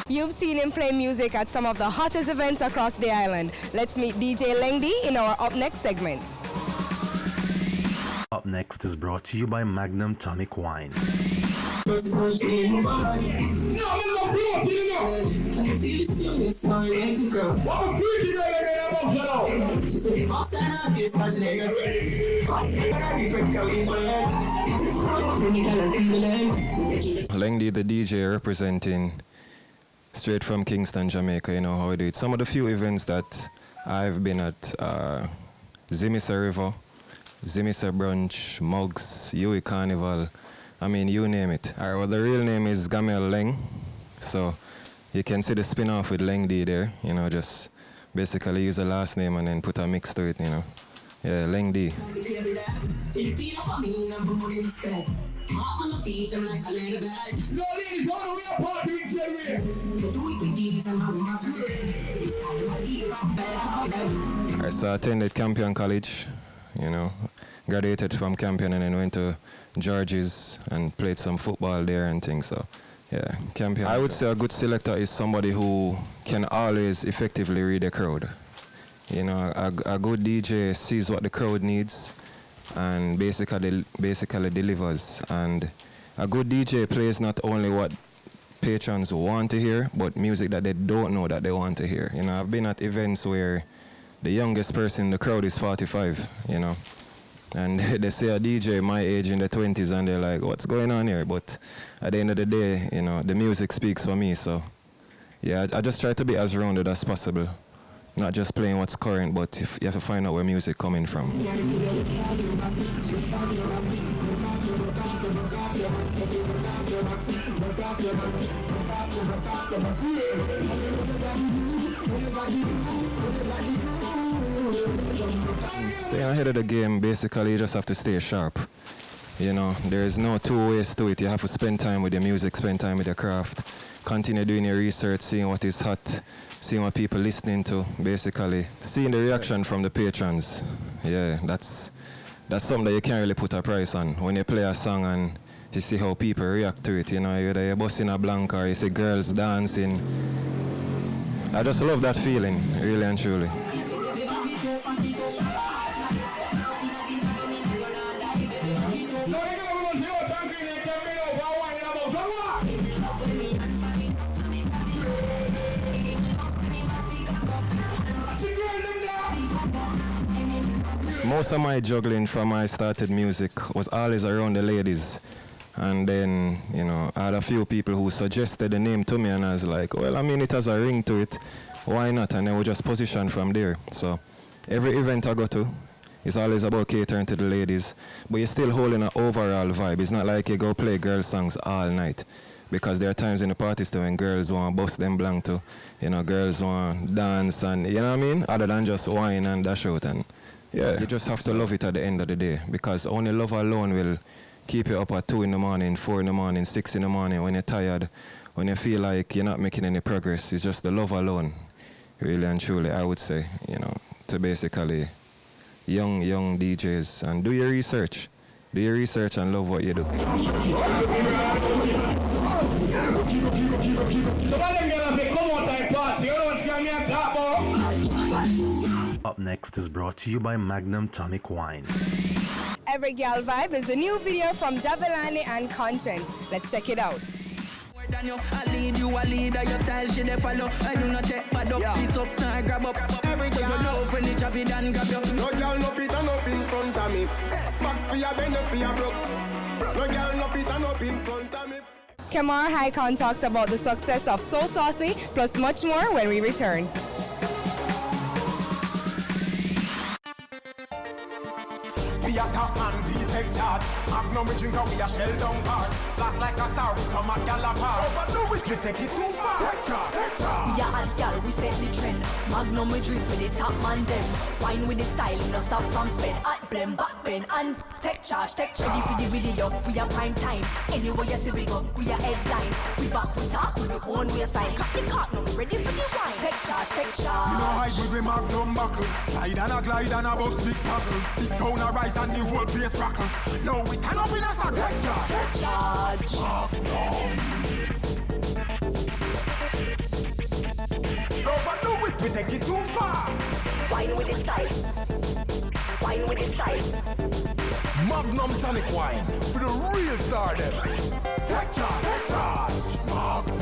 You've seen him play music at some of the hottest events across the island. Let's meet DJ Lengdi in our Up Next segment. Up Next is brought to you by Magnum Tonic Wine. Lengdi, the DJ, representing straight from Kingston, Jamaica. You know how I do it. Some of the few events that I've been at, Zimisa River, Zimisa Brunch, Mugs, Yui Carnival, I mean, you name it. Alright, well, the real name is Gamel Leng, so you can see the spin-off with Lengdi there, you know, just basically use the last name and then put a mix to it, you know. Yeah, Lengdi. Alright, so I attended Campion College, you know, graduated from Campion and then went to George's and played some football there and things. So yeah, Campion. I would say a good selector is somebody who can always effectively read a crowd. You know, a good DJ sees what the crowd needs and basically delivers. And a good DJ plays not only what patrons want to hear, but music that they don't know that they want to hear. You know, I've been at events where the youngest person in the crowd is 45, you know. And they say a DJ my age in the 20s and they're like, what's going on here? But at the end of the day, you know, the music speaks for me. So yeah, I just try to be as rounded as possible. Not just playing what's current, but if you have to find out where music coming from. Staying ahead of the game, basically you just have to stay sharp. You know, there is no two ways to it. You have to spend time with your music, spend time with your craft, continue doing your research, seeing what is hot, seeing what people listening to, basically. Seeing the reaction from the patrons. Yeah, that's something that you can't really put a price on. When you play a song and you see how people react to it, you know, whether you're busting a blank or you see girls dancing. I just love that feeling, really and truly. Most of my juggling from I started music was always around the ladies. And then, you know, I had a few people who suggested the name to me and I was like, well, I mean, it has a ring to it. Why not? And then we just position from there. So every event I go to, it's always about catering to the ladies. But you're still holding an overall vibe. It's not like you go play girl songs all night. Because there are times in the parties too when girls want to bust them blank too. You know, girls want to dance and, you know what I mean? Other than just wine and dash out. And yeah, you just have to love it at the end of the day. Because only love alone will keep you up at 2 in the morning, 4 in the morning, 6 in the morning when you're tired, when you feel like you're not making any progress. It's just the love alone, really and truly, I would say, you know, to basically young DJs. And do your research. Do your research and love what you do. Up Next is brought to you by Magnum Tonic Wine. Every Gal Vibe is a new video from Javelani and Conscience. Let's check it out. I lead you, a leader, your style she dey follow. I do not take bad up, piece up, now grab up. Every girl you know when it's Javi done grab you. No girl no fit and up in front of me. Back for your bend, for your broke. No girl no fit and up in front of me. Kemar Haikon talks about the success of So Saucy, plus much more when we return. We a top man, we take charge. Magnum we drink and we a shell down bars. Blast like a star with some a gal apart. Overdo it, we take it too far. Take charge, take charge. We a hot gal, we set the trend. Magnum we drink for the top man them. Wine with the style, no stop from spend. Hot blend, back bend, and take charge, take charge. Ready for the video, we a prime time. Anywhere you see we go, we a headline. We back, we talk, we own waistline. Cut the cart, now we ready for the wine. Take charge, take charge. You know hide with the Magnum buckle. Slide and a glide and a bust big tackle. Big sound a rise and the whole place crackle. No, we turn up in a sack. Take charge, take charge. we take it too far. Wine with the style. Wine with the style. Magnum tonic wine for the real star them. Take charge, take charge. Magnum.